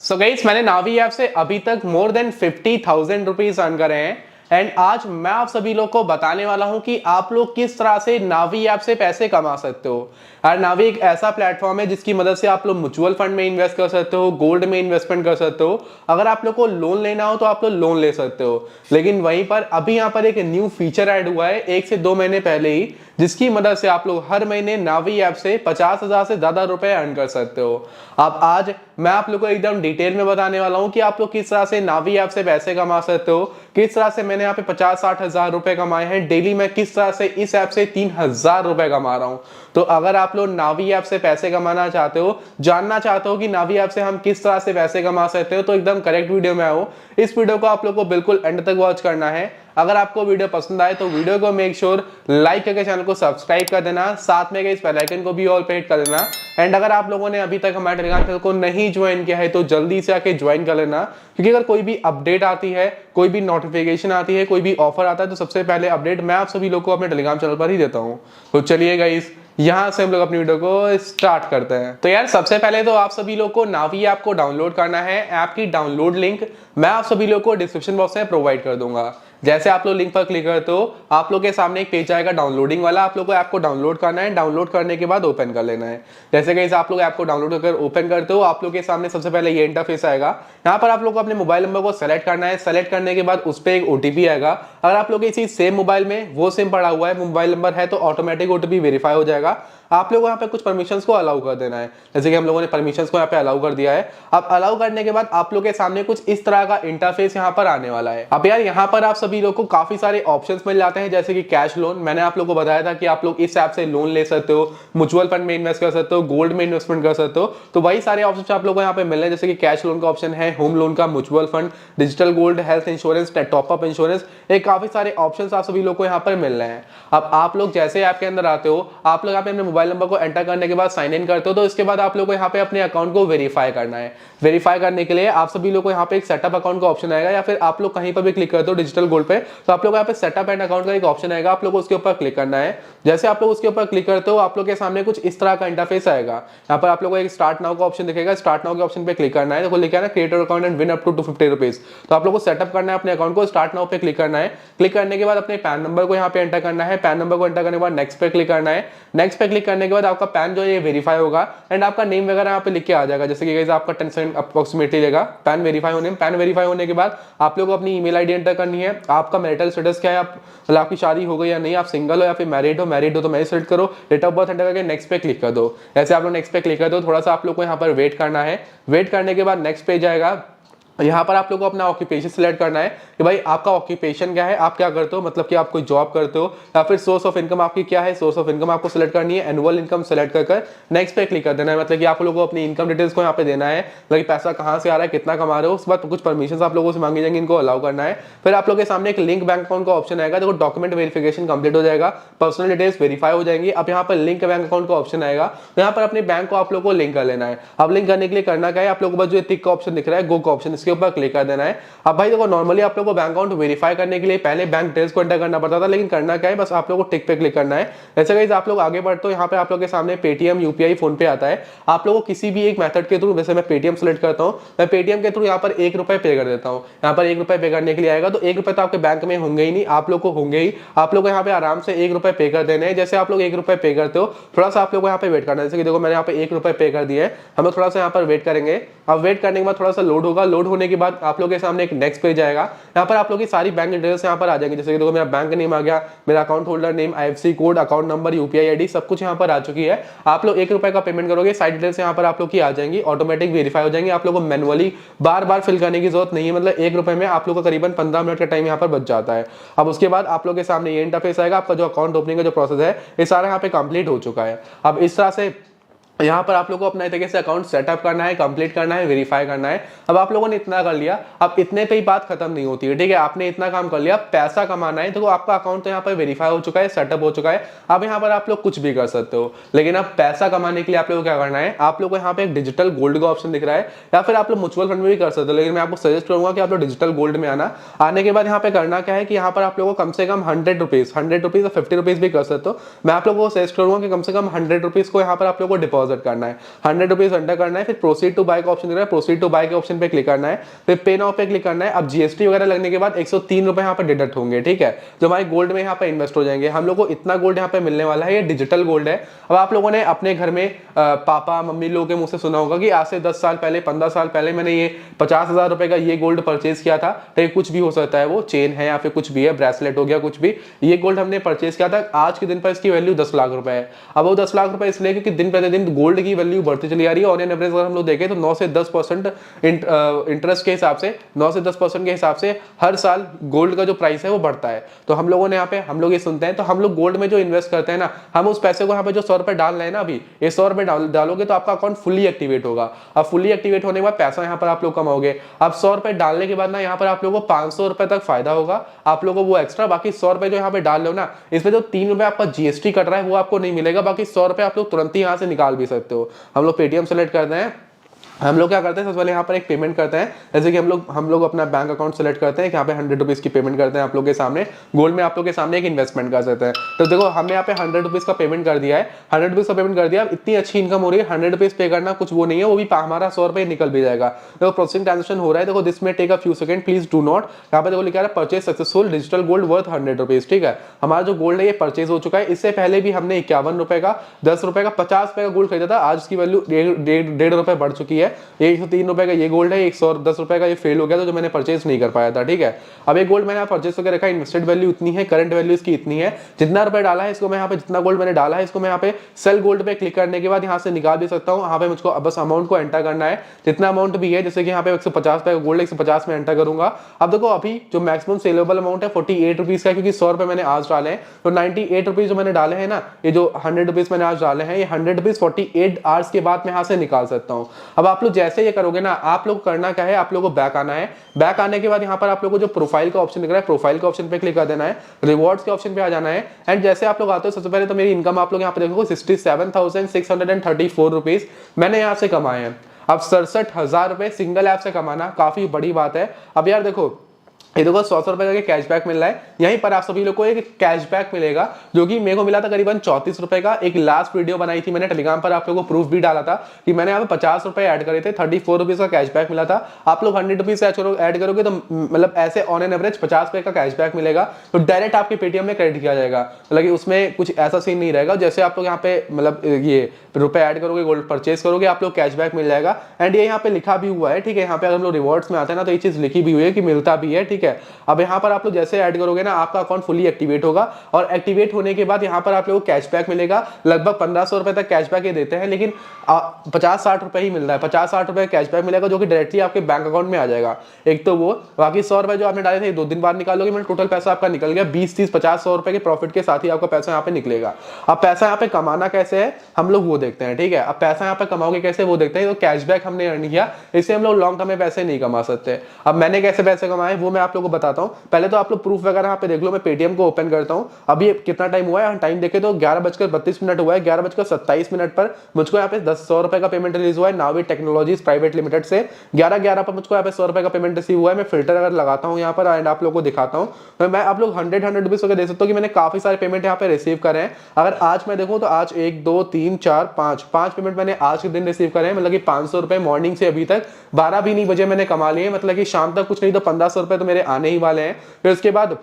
So guys मैंने नावी app से अभी तक मोर देन 50,000 रुपीज अर्न करे हैं। एंड आज मैं आप सभी लोग को बताने वाला हूं कि आप लोग किस तरह से नावी ऐप से पैसे कमा सकते हो। और नावी एक ऐसा प्लेटफॉर्म है जिसकी मदद से आप लोग म्यूचुअल फंड में इन्वेस्ट कर सकते हो, गोल्ड में इन्वेस्टमेंट कर सकते हो। अगर आप लोग को लोन लेना हो तो आप लोग लोन ले सकते हो। लेकिन वहीं पर अभी यहाँ पर एक न्यू फीचर ऐड हुआ है 1 से 2 महीने पहले ही, जिसकी मदद से आप लोग हर महीने नावी ऐप से 50,000 से ज्यादा रुपए अर्न कर सकते हो। अब आज मैं आप लोग को एकदम डिटेल में बताने वाला हूं कि आप लोग किस तरह से नावी ऐप से पैसे कमा सकते हो, किस तरह से मैंने यहाँ पे 50-60 हजार रुपए कमाए हैं। डेली मैं किस तरह से इस ऐप से 3,000 रुपए कमा रहा हूं। तो अगर आप लोग नावी ऐप से पैसे कमाना चाहते हो, जानना चाहते हो कि नावी ऐप से हम किस तरह से पैसे कमा सकते हो, तो एकदम करेक्ट वीडियो में आओ। इस वीडियो को आप लोग को बिल्कुल एंड तक वॉच करना है। अगर आपको वीडियो पसंद आए तो वीडियो को मेक श्योर लाइक करके चैनल को सब्सक्राइब कर देना, साथ में इस बेल आइकन को भी ऑल पे हिट कर देना। एंड अगर आप लोगों ने अभी तक हमारे टेलीग्राम चैनल को नहीं ज्वाइन किया है तो जल्दी से आके ज्वाइन कर लेना, क्योंकि अगर कोई भी अपडेट आती है, कोई भी नोटिफिकेशन आती है, कोई भी ऑफर आता है, तो सबसे पहले अपडेट मैं आप सभी लोग को अपने टेलीग्राम चैनल पर ही देता हूँ। तो चलिए गाइस, यहां से हम लोग अपनी वीडियो को स्टार्ट करते हैं। तो यार सबसे पहले तो आप सभी लोग को नावी ऐप को डाउनलोड करना है। ऐप की डाउनलोड लिंक मैं आप सभी लोग को डिस्क्रिप्शन बॉक्स में प्रोवाइड कर दूंगा। जैसे आप लोग लिंक पर क्लिक करते हो, आप लोग के सामने एक पेज आएगा डाउनलोडिंग वाला। आप लोग को ऐप को डाउनलोड करना है, डाउनलोड करने के बाद ओपन कर लेना है। जैसे कि आप लोग ऐप को डाउनलोड कर ओपन करते हो, आप लोग के सामने सबसे पहले ये इंटरफेस आएगा। यहाँ पर आप लोग को अपने मोबाइल नंबर को सेलेक्ट करना है। सेलेक्ट करने के बाद उस पर एक ओटीपी आएगा। अगर आप लोग के इसी सेम मोबाइल में वो सिम पड़ा हुआ है, मोबाइल नंबर है, तो ऑटोमेटिक ओटीपी वेरीफाई हो जाएगा। आप लोगों को यहाँ पे कुछ परमिशंस को अलाउ कर देना है। जैसे कि हम लोगों ने परमिशंस को यहाँ पे अलाउ कर दिया है। अब अलाउ करने के बाद आप लोग के सामने कुछ इस तरह का इंटरफेस यहाँ पर आने वाला है। अब यार यहाँ पर आप सभी लोग को काफी सारे ऑप्शंस मिल जाते हैं, जैसे कि कैश लोन। मैंने आप लोग को बताया था कि आप लोग इस ऐप से लोन ले सकते हो, म्यूचुअल फंड में इन्वेस्ट कर सकते हो, गोल्ड में इन्वेस्टमेंट कर सकते हो। तो वही सारे ऑप्शन आप लोग को यहाँ पे मिल रहे हैं, जैसे कि कैश लोन का ऑप्शन है, होम लोन का, mutual fund, digital gold, health insurance, top up insurance, एक काफी सारे ऑप्शंस आप सभी लोग को यहाँ पर मिल रहे हैं। अब आप लोग जैसे ऐप के अंदर आते हो, आप लोग यहाँ पे अपने मोबाइल नंबर को एंटर करने के बाद साइन इन करते हो, तो इसके बाद आप लोग को यहाँ पे अपने अकाउंट को वेरीफाई करना है। वेरीफाई करने के लिए आप सभी लोग को यहाँ पे एक सेटअप अकाउंट का ऑप्शन आएगा, या फिर आप लोग कहीं पर भी क्लिक करते हो डिजिटल गोल्ड पे, तो आप लोग यहाँ पे सेटअप एंड अकाउंट का एक ऑप्शन आएगा। आप लोग को उसके ऊपर क्लिक करना है। जैसे आप लोग उसके ऊपर क्लिक करते हो, आप लोग के सामने कुछ इस तरह का इंटरफेस आएगा। यहाँ पर आप लोग को एक स्टार्ट नाउ का ऑप्शन दिखेगा। स्टार्ट नाउ के ऑप्शन पे क्लिक करना है। देखो लिखा है ना, create your account and win up to 250 rupees. तो आप लोग को सेटअप करना है अपने अकाउंट को। स्टार्ट नाउ पे क्लिक करना है। क्लिक करने के बाद अपने पैन नंबर को यहाँ पे एंटर करना है। पैन नंबर को एंटर करने के बाद नेक्स्ट पे क्लिक करना है। नेक्स्ट पे क्लिक करने के बाद आपका पैन जो है ये वेरीफाई होगा एंड आपका नेम वगैरह यहाँ पे लिख के आ जाएगा। जैसे कि आपका 10 सेकंड अप्रोक्सीमेटली लेगा पैन वेरीफाई होने में। पैन वेरीफाई होने के बाद आप लोग को अपनी ईमेल आईडी एंटर करनी है। आपका मैरिटल स्टेटस क्या है, मतलब आपकी शादी हो गई या नहीं, आप सिंगल हो या फिर मैरिड हो। मैरिड हो तो मैरिज सेलेक्ट करो। डेट ऑफ बर्थ एंटर करके नेक्स्ट पे क्लिक कर दो। ऐसे आप लोग नेक्स्ट पे क्लिक कर दो। थोड़ा सा आप लोग को यहाँ पर वेट करना है। वेट करने के बाद नेक्स्ट पेज आएगा। यहाँ पर आप लोग को अपना ऑक्यूपेशन सिलेक्ट करना है कि भाई आपका ऑक्यूपेशन क्या है, आप क्या करते हो, मतलब कि आप कोई जॉब करते हो, या फिर सोर्स ऑफ इनकम आपकी क्या है। सोर्स ऑफ इनकम आपको सिलेक्ट करनी है। एनुअल इनकम सेलेक्ट कर नेक्स्ट पे क्लिक कर देना है। मतलब कि आप लोगों को अपनी इनकम डिटेल्स को यहाँ पे देना है, मतलब कि पैसा कहाँ से आ रहा है, कितना कमा रहे हो। उसके बाद कुछ परमिशन आप लोगों से मांगी जाएंगी, इनको अलाउ करना है। फिर आप लोग के सामने एक लिंक बैंक अकाउंट का ऑप्शन आएगा। देखो डॉक्यूमेंट वेरिफिकेशन कंप्लीट हो जाएगा, पर्सनल डिटेल्स वेरीफाई हो जाएंगी। अब यहाँ पर लिंक बैंक अकाउंट का ऑप्शन आएगा। यहाँ पर अपने बैंक को आप लोग को लिंक कर लेना है। अब लिंक करने के लिए करना क्या है, आप लोगों को जो टिक का ऑप्शन दिख रहा है, गो का ऑप्शन, इसके ऊपर क्लिक कर देना है। अब भाई देखो नॉर्मली आप लोगों को बैंक अकाउंट वेरीफाई करने के लिए पहले बैंक डिटेल्स को एंटर करना पड़ता था, लेकिन करना क्या है, बस आप लोगों को टिक पे क्लिक करना है। जैसे गाइस आप लोग आगे बढ़ते हो, यहाँ पे आप लोग के सामने पेटीएम, यूपीआई, फोन पे आता है। आप लोगों को किसी भी एक मेथड के थ्रू, जैसे मैं पेटीएम सेलेक्ट करता हूँ, मैं पेटीएम के थ्रू यहाँ पर 1 रुपए पे कर देता हूँ। यहाँ पर 1 रुपए पे करने के लिए आएगा, तो 1 रुपए तो आपके बैंक में होंगे ही नहीं, आप लोग को होंगे ही। आप लोग को यहाँ पे आराम से 1 रुपए पे कर देने हैं। जैसे आप लोग 1 रुपए पे करते हो, थोड़ा सा आप लोग को यहाँ पे वेट करना है। जैसे कि देखो मैंने यहाँ पे 1 रुपए पे कर दिए हैं, हम लोग थोड़ा सा यहाँ पर वेट करेंगे। अब वेट करने के बाद थोड़ा सा लोड होगा। लोड होने के बाद आप लोग के सामने एक नेक्स्ट पेज आएगा। यहाँ पर आप लोग की सारी बैंक डिटेल्स यहाँ पर आ जाएंगी। जैसे कि देखो मेरा बैंक नेम आ गया, मेरा account holder name, IFSC code, account number, UPI ID, सब कुछ यहाँ पर आ चुकी है। आप लोग 1 रुपए का पेमेंट करोगे, सारी डिटेल्स यहाँ पर आप लोग की आ जाएंगी, ऑटोमेटिक वेरीफाई हो जाएंगी। आप लोग को मैनुअली बार बार फिल करने की जरूरत नहीं है। मतलब 1 रुपए में आप लोग का करीबन 15 मिनट का टाइम यहाँ पर बच जाता है। अब उसके बाद आप लोग के सामने ये इंटरफेस आएगा। आपका जो अकाउंट ओपनिंग का जो प्रोसेस है, ये सारा यहाँ पे कंप्लीट हो चुका है। अब इस तरह से यहाँ पर आप लोगों को अपने तरीके से अकाउंट सेटअप करना है, कंप्लीट करना है, वेरीफाई करना है। अब आप लोगों ने इतना कर लिया, अब इतने पे ही बात खत्म नहीं होती है, ठीक है। आपने इतना काम कर लिया, पैसा कमाना है, तो आपका अकाउंट तो यहाँ पर वेरीफाई हो चुका है, सेटअप हो चुका है। अब यहाँ पर आप लोग कुछ भी कर सकते हो, लेकिन अब पैसा कमाने के लिए आप लोग को क्या करना है, आप लोग को यहाँ पे एक डिजिटल गोल्ड का ऑप्शन दिख रहा है, या फिर आप लोग म्यूचुअल फंड में भी कर सकते हो। लेकिन मैं आपको सजेस्ट करूंगा कि आप लोग डिजिटल गोल्ड में आना। आने के बाद यहाँ पे करना क्या है कि यहाँ पर आप लोगों को कम से कम 100 रुपीज और 50 रुपीज भी कर सकते हो। मैं आप लोगों को सजेस्ट करूंगा कि कम से कम 100 रुपीज को यहाँ पर आप लोग को डिपॉजिट डिपॉजिट करना है, 100 रुपीज एंटर करना है, फिर प्रोसीड टू बाय का ऑप्शन दिख रहा है, प्रोसीड टू बाय के ऑप्शन पे क्लिक करना है, फिर पे नाउ पे क्लिक करना है। अब जीएसटी वगैरह लगने के बाद 103 रुपए यहाँ पे डिडक्ट होंगे, ठीक है, जो हमारे गोल्ड में यहाँ पे इन्वेस्ट हो जाएंगे। हम लोग को इतना गोल्ड यहाँ पे मिलने वाला है, ये डिजिटल गोल्ड है। अब आप लोगों ने अपने घर में पापा मम्मी लोगों के मुंह से सुना होगा कि आज से 10 साल पहले 15 साल पहले मैंने ये 50,000 रुपए का ये गोल्ड परचेज किया था। तो कुछ भी हो सकता है, वो चेन है या फिर कुछ भी है, ब्रेसलेट हो गया, कुछ भी, ये गोल्ड हमने परचेज किया था। आज के दिन पर इसकी वैल्यू 10 लाख रुपए है। अब वो 10 लाख रुपए इसलिए क्योंकि दिन प्रतिदिन गोल्ड की वैल्यू बढ़ती चली आ रही है। ऑन एन एवरेज अगर हम लोग देखें तो 9 से 10% इंटरेस्ट के हिसाब से, 9 से 10% के हिसाब से हर साल गोल्ड का जो प्राइस है वो बढ़ता है। तो हम लोगों ने यहाँ पे हम लोग ये सुनते हैं, तो हम लोग गोल्ड में जो इन्वेस्ट करते हैं ना, हम उस पैसे को यहाँ पे जो 100 रुपए डाल रहे हैं ना, अभी ये 100 रुपए डालोगे तो आपका अकाउंट फुली एक्टिवेट होगा। अब फुली एक्टिवेट होने के बाद पैसा यहाँ पर आप लोग कमाओगे। अब 100 रुपए डालने के बाद ना यहाँ पर आप लोगों को 500 रुपए तक फायदा होगा आप लोगों को, वो एक्स्ट्रा। बाकी 100 रुपए जो यहाँ पे डाल लो ना, इसमें जो 3 रुपए आपका जीएसटी कट रहा है वो आपको नहीं मिलेगा। बाकी 100 रुपए आप लोग तुरंत ही यहाँ से निकाल भी सकते हो। हम लोग पेटीएम सेलेक्ट करते हैं। हम लोग क्या करते हैं, सबसे पहले यहाँ पर एक पेमेंट करते हैं। जैसे कि हम लोग अपना बैंक अकाउंट सेलेक्ट करते हैं, यहाँ पे 100 रुपीज की पेमेंट करते हैं आप लोग के सामने। गोल्ड में आप लोग के सामने एक इन्वेस्टमेंट कर सकते हैं। तो देखो हमने यहाँ पे 100 रुपीज का पेमेंट कर दिया है, 100 रुपीज का पेमेंट कर दिया। इतनी अच्छी इनकम हो रही है, 100 रुपीज पे करना कुछ वो नहीं है, वो भी हमारा 100 रुपए निकल भी जाएगा। देखो प्रोसेसिंग ट्रांजेक्शन हो रहा है, देखो दिस में take a few second, please do not. यहाँ पे देखो लिखा है purchase successful digital gold worth 100 rupees, ठीक है। हमारा जो गोल्ड है ये परचेज हो चुका है। इससे पहले भी हमने 51 रुपए का, 10 रुपए का, 50 रुपए का गोल्ड खरीदा था। आज की वैल्यू 1.5 रुपए बढ़ चुकी है। 103 रुपए का ये गोल्ड है, 110 रुपए का ये फेल हो गया था जो मैंने परचेज नहीं कर पाया था, ठीक है। अब ये गोल्ड मैंने परचेज करके रखा है, इन्वेस्टेड वैल्यू इतनी है, करंट वैल्यू इसकी इतनी है। जितना रुपए डाला है इसको मैं यहाँ पे, जितना गोल्ड मैंने डाला है इसको मैं यहाँ पे सेल गोल्ड पे क्लिक करने के बाद यहाँ से निकाल भी सकता हूँ। यहाँ पे मुझको बस अमाउंट को एंटर करना है, जितना अमाउंट भी है। जैसे कि यहाँ पे 150 रुपए का गोल्ड है, 150 में एंटर करूंगा। अब देखो अभी जो मैक्सिमम सेलेबल अमाउंट है 48 रुपीज का, क्योंकि 100 रुपए मैंने आज डाले हैं, तो 98 रुपीज जो मैंने डाले हैं ना, ये जो 100 रुपीज मैंने आज डाले हैं, ये 100 रुपीज 48 आवर्स के बाद मैं यहाँ से निकाल सकता हूँ। अब आप लोग जैसे ये करोगे ना, आप लोग करना क्या है, आप लोगों को बैक आना है। बैक आने के बाद यहाँ पर आप लोगों को जो प्रोफाइल का ऑप्शन दिख रहा है, प्रोफाइल के ऑप्शन पे क्लिक कर देना है, रिवॉर्ड्स के ऑप्शन पे आ जाना है। एंड जैसे आप लोग आते हो, सबसे पहले तो मेरी इनकम आप लोग यहाँ पे देखोगे 67,634 रुपीज मैंने यहाँ से कमाए हैं। अब 67,000 रुपए सिंगल ऐप से कमाना काफी बड़ी बात है। अब यार देखो ये देखो 100 रुपए का कैशबैक मिल रहा है। यहीं पर आप सभी लोग को एक कैशबैक मिलेगा जो कि मेरे को मिला था करीबन 34 रुपए का। एक लास्ट वीडियो बनाई थी मैंने टेलीग्राम पर, आप लोगों को प्रूफ भी डाला था कि मैंने यहाँ पे 50 रुपए ऐड करे थे, 34 रुपीज का कैशबैक मिला था। आप लोग 100 रुपीज ऐड करोगे तो मतलब ऐसे ऑन एन एवरेज 50 रुपए का कैशबैक मिलेगा, तो डायरेक्ट आपके पेटीएम में क्रेडिट किया जाएगा। मतलब उसमें कुछ ऐसा सीन नहीं रहेगा। जैसे आप लोग यहाँ पे मतलब ये रुपए ऐड करोगे, गोल्ड परचेज करोगे, आप लोग कैशबैक मिल जाएगा। एंड ये यहाँ पे लिखा भी हुआ है, ठीक है। यहाँ पे अगर हम लोग रिवॉर्ड्स में आते हैं ना, तो ये चीज लिखी भी हुई है कि मिलता भी है, ठीक है। अब यहाँ पर आप लोग जैसे ऐड करोगे ना, आपका अकाउंट फुली एक्टिवेट होगा, और एक्टिवेट होने के बाद यहाँ पर आप लोगों को कैशबैक मिलेगा। लगभग 1500 रुपए तक कैशबैक ये देते हैं, लेकिन 50-60 रुपए ही मिल रहा है। 50-60 रुपए कैशबैक मिलेगा जो कि डायरेक्टली आपके बैंक अकाउंट में आ जाएगा। एक तो वो, बाकी 100 रुपए जो आपने डाले थे 2 दिन बाद निकालोगे, मतलब टोटल पैसा आपका निकल गया 20, 30, 50, 100 रुपए के प्रॉफिट के साथ ही आपका पैसा यहाँ पे निकलेगा। अब पैसा यहाँ पे कमाना कैसे है हम लोग वो देखते हैं, ठीक है। अब पैसा यहाँ पे कमाओगे कैसे वो देखते हैं। तो कैशबैक हमने अर्न किया, इससे हम लोग लॉन्ग टर्म में पैसे नहीं कमा सकते। अब मैंने कैसे पैसे कमाए वो मैं आप लोगों को बताता हूँ। पहले तो आप लोग प्रूफ वगैरह यहाँ पे देख लो। मैं पेटीएम को ओपन करता हूँ। अभी कितना टाइम हुआ है, टाइम देखे तो 11:32 हुआ है। 11:27 पर मुझको यहाँ पे 100 रुपए का पेमेंट रिलीज हुआ है नावी टेक्नोलॉजीज प्राइवेट लिमिटेड से। 11:11 पर मुझको यहाँ पे 100 रुपए का पेमेंट रिसीव हुआ है। मैं फिल्टर अगर लगाता हूँ यहाँ पर एंड आप लोगों को दिखाता हूँ, तो मैं आप लोग 100 रुपीज को देख सकते हो कि मैंने काफी सारे पेमेंट यहाँ पे रिसीव करे हैं। अगर आज मैं देखूँ तो आज 1, 2, 3, 4, 5 पेमेंट मैंने आज के दिन रिसीव करे हैं। मतलब कि 500 रुपए मॉर्निंग से अभी तक 12 भी नहीं बजे मैंने कमा लिए। मतलब कि शाम तक कुछ नहीं तो 1500 रुपए तो मेरे आने ही वाले हैं। फिर उसके बाद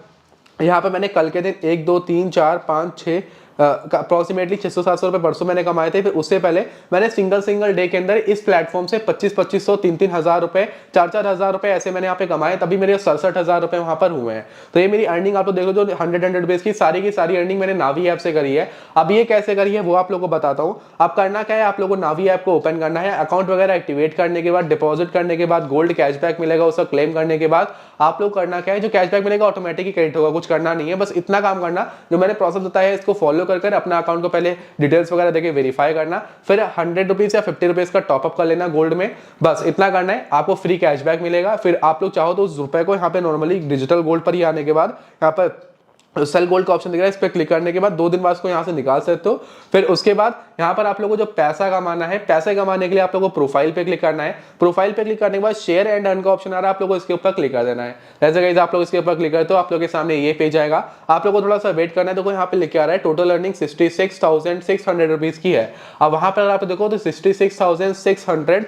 यहाँ पे मैंने कल के दिन 1, 2, 3, 4, 5, 6 अप्रोक्सीमेटली 600-700 रुपए परसों मैंने कमाए थे। फिर उससे पहले मैंने सिंगल डे के अंदर इस प्लेटफॉर्म से 2500, 3 हज़ार रुपए, 4 हज़ार रुपए ऐसे मैंने यहाँ पे कमाए, तभी मेरे 67,000 रुपए वहां पर हुए हैं। तो ये मेरी अर्निंग आप लोग देखो, जो 100 रुपीज की सारी अर्निंग मैंने नावी ऐप से करी है। अब ये कैसे करी है वो आप लोगों को बताता हूँ। आप करना क्या है, आप लोगों को नावी ऐप को ओपन करना है। अकाउंट वगैरह एक्टिवेट करने के बाद, डिपॉजिट करने के बाद, गोल्ड कैशबैक मिलेगा उसका क्लेम करने के बाद आप लोग करना क्या है, जो कैशबैक मिलेगा ऑटोमेटिक ही क्रेडिट होगा। कुछ करना नहीं है, बस इतना काम करना जो मैंने प्रोसेस बताया है इसको फॉलो कर अपना अकाउंट को पहले डिटेल्स वगैरह देके वेरीफाई करना, फिर 100 रुपीज या 50 रुपीज का टॉपअप कर लेना गोल्ड में। बस इतना करना है, आपको फ्री कैशबैक मिलेगा। फिर आप लोग चाहो तो उस रुपए को यहाँ पे नॉर्मली डिजिटल गोल्ड पर ही आने के बाद यहाँ पर सेल गोल्ड का ऑप्शन दिख रहा है, इस पर क्लिक करने के बाद 2 दिन बाद इसको यहाँ से निकाल सकते हो। फिर उसके बाद यहाँ पर आप लोगों को जो पैसा कमाना है, पैसे कमाने के लिए आप लोगों को प्रोफाइल पे क्लिक करना है। प्रोफाइल पे क्लिक करने के बाद शेयर एंड अर्न का ऑप्शन आ रहा है, आप लोगों को इसके ऊपर क्लिक कर देना है। जैसे गाइस आप लोग इसके ऊपर क्लिक करते हो, आप लोगों के सामने ये पेज आएगा। आप लोगों को थोड़ा सा वेट करना है। तो यहाँ पे लिख के आ रहा है टोटल अर्निंग 66,600 रुपीज की है। अब वहां पर आप देखो तो 66,600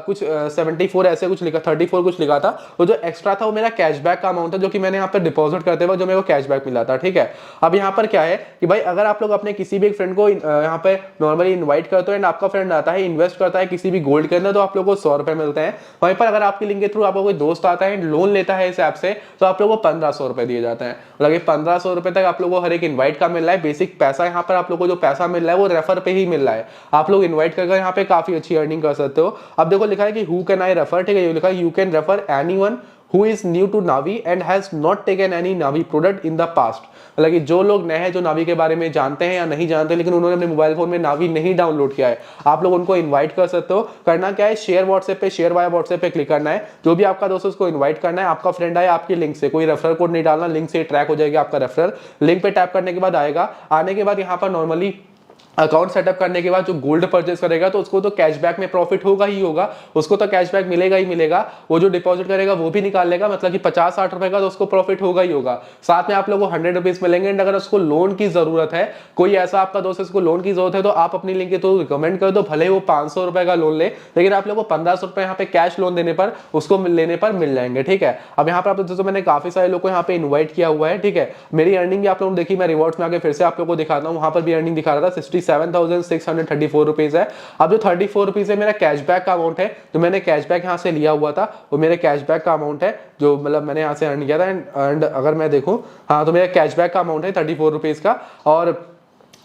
कुछ 74 ऐसे कुछ लिखा, 34 कुछ लिखा था। वो जो एक्स्ट्रा था वो मेरा कैशबैक का अमाउंट है, जो कि मैंने यहाँ पर डिपॉजिट करते हुए जो मेरे को कैशबैक मिला था। ठीक है, अब यहाँ पर क्या है कि भाई अगर आप लोग अपने किसी भी एक फ्रेंड को यहाँ पे नॉर्मली इन्वाइट करते हो एंड आपका फ्रेंड आता है इन्वेस्ट करता है किसी भी गोल्ड के अंदर, तो आप लोगों को 100 रुपए मिलते हैं। वहीं पर अगर आपकी लिंक के थ्रू आपको कोई दोस्त आता है लोन लेता है इस ऐप से, तो आप लोगों को 1500 रुपए दिए जाते हैं। मतलब 1500 रुपए तक आप लोगों को हर एक इन्वाइट का मिल रहा है। बेसिक पैसा यहाँ पर आप लोगों को जो पैसा मिल रहा है वो रेफर पे ही मिल रहा है। आप लोग इन्वाइट करके यहाँ पे काफी अच्छी अर्निंग कर सकते हो। अब देखो लिखा है कि हु कैन आई रेफर, ठीक है, ये लिखा है you can refer anyone who is new to Navi and has not taken any Navi product in the past। मतलब कि जो लोग नए हैं, जो नावी के बारे में जानते हैं या नहीं जानते लेकिन उन्होंने अपने मोबाइल फोन में नावी नहीं डाउनलोड किया है, आप लोग उनको इनवाइट कर सकते हो। करना क्या है, शेयर व्हाट्सएप पे, शेयर वाया व्हाट्सएप पे क्लिक करना है। जो भी आपका दोस्त है उसको इनवाइट करना है। आपका फ्रेंड आए आपकी लिंक से, कोई रेफरल कोड नहीं डालना, लिंक से ट्रैक हो जाएगा आपका रेफरल। लिंक पे टैप करने के बाद आएगा, आने के बाद यहाँ पर नॉर्मली अकाउंट सेटअप करने के बाद जो गोल्ड परचेस करेगा तो उसको तो कैशबैक में प्रॉफिट होगा ही होगा, उसको तो कैशबैक मिलेगा ही मिलेगा। वो जो डिपॉजिट करेगा वो भी निकाल लेगा, मतलब कि 50-60 रुपए का तो उसको प्रॉफिट होगा ही होगा। साथ में आप लोगों को 100 रुपीज मिलेंगे। एंड अगर उसको लोन की जरूरत है, कोई ऐसा आपका दोस्त इसको लोन की जरूरत है, तो आप अपनी लिंक के थ्रू रिकमेंड कर दो, भले वो 500 रुपए का लोन ले, लेकिन आप लोगों को 1500 रुपए यहाँ पे कैश लोन देने पर उसको लेने पर मिल जाएंगे। ठीक है, अब यहाँ पर आप दोस्तों मैंने काफी सारे लोग को यहाँ पे इन्वाइट किया हुआ है। ठीक है, मेरी अर्निंग भी आप लोगों ने देखी, मैं रिवॉर्ड्स में आके फिर से आप लोगों को दिखाता हूँ। वहां पर भी अर्निंग दिखा रहा था 67,634 रुपीज है। अब जो 34 रुपीज है मेरा कैशबैक का अमाउंट है, जो मैंने कैशबैक यहाँ से लिया हुआ था, वो मेरे कैशबैक का अमाउंट है, जो मतलब मैंने यहाँ से अर्न किया था। एंड अगर मैं देखूं, हाँ, तो मेरा कैशबैक का अमाउंट है 34 रुपीज का। और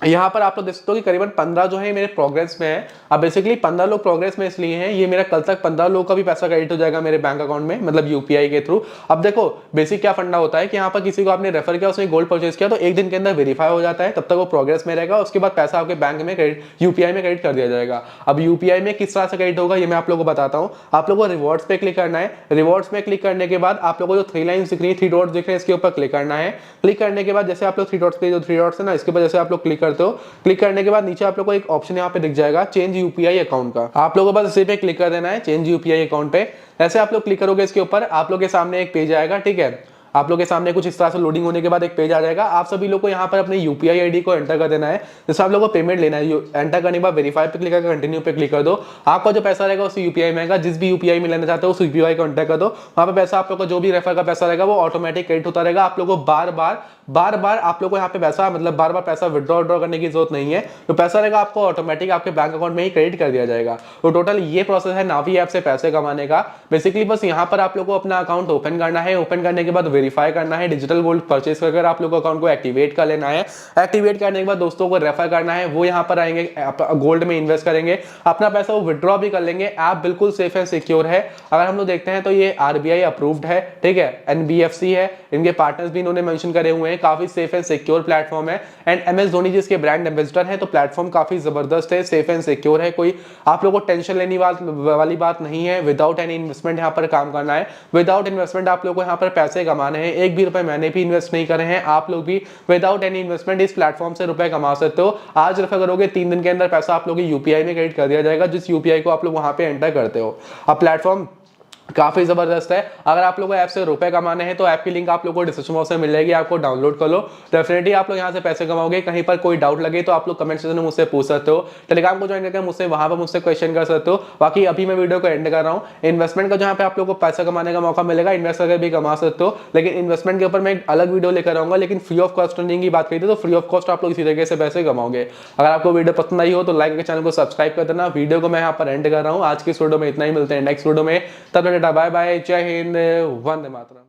यहाँ पर आप लोग देख सकते हो कि करीबन 15 जो है मेरे प्रोग्रेस में है। अब बेसिकली 15 लोग प्रोग्रेस में इसलिए हैं, ये मेरा कल तक 15 लोग का भी पैसा क्रेडिट हो जाएगा मेरे बैंक अकाउंट में, मतलब यूपीआई के थ्रू। अब देखो बेसिक क्या फंडा होता है कि यहाँ पर किसी को आपने रेफर किया, उसने गोल्ड परचेज किया, तो एक दिन के अंदर वेरीफाई हो जाता है, तब तक वो प्रोग्रेस में रहेगा। उसके बाद पैसा आपके बैंक में यूपीआई में क्रेडिट कर दिया जाएगा। अब यूपीआई में किस तरह से क्रेडिट होगा ये मैं आप लोगों को बताता हूँ। आप लोगों को रिवॉर्ड्स पे क्लिक करना है। रिवॉर्ड्स में क्लिक करने के बाद आप लोगों को जो 3 लाइन दिख रही है, 3 डॉट्स दिख रहे हैं, इसके ऊपर क्लिक करना है। क्लिक करने के बाद जैसे आप लोग 3 डॉट्स पे, जो 3 डॉट्स है ना, इसके ऊपर जैसे आप लोग क्लिक करते हो, क्लिक करने के बाद नीचे आप लोगों को एक ऑप्शन यहाँ पे दिख जाएगा चेंज यूपीआई अकाउंट का। आप लोगों को बस इसी पे क्लिक कर देना है, चेंज यूपीआई अकाउंट पे। ऐसे आप लोग क्लिक करोगे, इसके ऊपर आप लोग के सामने एक पेज आएगा। ठीक है, आप लोग के सामने कुछ इस तरह से लोडिंग होने के बाद एक पेज आ जाएगा। आप सभी लोग को यहाँ पर अपने यूपीआई आईडी को एंटर कर देना है। जैसे आप लोगों को पेमेंट लेना है, एंटर करने के बाद वेरीफाई पे क्लिक करके कंटिन्यू पे क्लिक कर दो। आपका जो पैसा रहेगा उस यूपीआई में आएगा। जिस भी यूपीआई में लेना चाहते हो उस यूपीआई को एंटर कर दो। वहाँ पे पैसा आप लोग का जो भी रेफर का पैसा रहेगा वो ऑटोमेटिक क्रेडिट होता रहेगा। आप लोग को बार बार आप लोग को यहाँ पे पैसा, मतलब बार पैसा विड्रॉ करने की जरूरत नहीं है। तो पैसा रहेगा आपको ऑटोमेटिक आपके बैंक अकाउंट में ही क्रेडिट कर दिया जाएगा। तो टोटल ये प्रोसेस है नावी ऐप से पैसे कमाने का। बेसिकली बस यहाँ पर आप लोग को अपना अकाउंट ओपन करना है। ओपन करने के बाद वेरीफाई करना है, डिजिटल गोल्ड परचेस कर आप लोग को अकाउंट को एक्टिवेट कर लेना है। एक्टिवेट करने के बाद दोस्तों को रेफर करना है, वो यहाँ पर आएंगे, गोल्ड में इन्वेस्ट करेंगे, अपना पैसा वो विड्रॉ भी कर लेंगे। ऐप बिल्कुल सेफ एंड सिक्योर है। अगर हम लोग देखते हैं तो ये आरबीआई अप्रूव्ड है। ठीक है, एनबीएफसी है, इनके पार्टनर्स भी इन्होंने मेंशन करे हुए हैं। काफी सेफ एंड सिक्योर प्लेटफॉर्म है। एंड एमएस धोनी जिसके ब्रांड एम्बेसडर है, तो प्लेटफॉर्म काफी जबरदस्त है, सेफ एंड सिक्योर है। कोई आप लोगों को टेंशन लेने वाली बात नहीं है। विदाउट एनी इन्वेस्टमेंट यहाँ पर काम करना है। विदाउट इन्वेस्टमेंट आप लोग को यहाँ पर पैसे कमाने हैं। एक भी रुपए मैंने भी इन्वेस्ट नहीं करे हैं, आप लोग भी विदाउट एनी इन्वेस्टमेंट इस प्लेटफॉर्म से रुपए कमा सकते हो। आज रेफर करोगे 3 दिन के अंदर पैसा आप लोग यूपीआई में क्रेडिट कर दिया जाएगा, जिस यूपीआई को आप लोग वहां पे एंटर करते हो। अब प्लेटफॉर्म काफी जबरदस्त है। अगर आप लोगों को ऐप से रुपए कमाने हैं तो ऐप की लिंक आप लोगों को डिस्क्रिप्शन बॉक्स में मिल जाएगी, आपको डाउनलोड कर लो। डेफिनेटली आप लोग यहाँ से पैसे कमाओगे। कहीं पर कोई डाउट लगे तो आप लोग कमेंट सेक्शन में मुझसे पूछ सकते हो। टेलीग्राम को ज्वाइन करके मुझसे वहां पर मुझसे क्वेश्चन कर सकते हो। बाकी अभी मैं वीडियो को एंड कर रहा हूँ। इन्वेस्टमेंट का जहाँ पे आप लोग को पैसा कमाने का मौका मिलेगा, इन्वेस्ट करके भी कमा सकते हो, लेकिन इन्वेस्टमेंट के ऊपर मैं एक अलग वीडियो लेकर आऊंगा। लेकिन फ्री ऑफ कॉस्ट अर्निंग की बात करी थी, तो फ्री ऑफ कॉस्ट आप लोग इसी तरीके से पैसे कमाओगे। अगर आपको वीडियो पसंद आई हो तो लाइक करके चैनल को सब्सक्राइब कर देना। वीडियो को मैं यहाँ पर एंड कर रहा हूँ। आज की इस वीडियो में इतना ही, मिलते हैं नेक्स्ट वीडियो में। तब तक बाय बाय, जय हिंद, वंदे मातरम।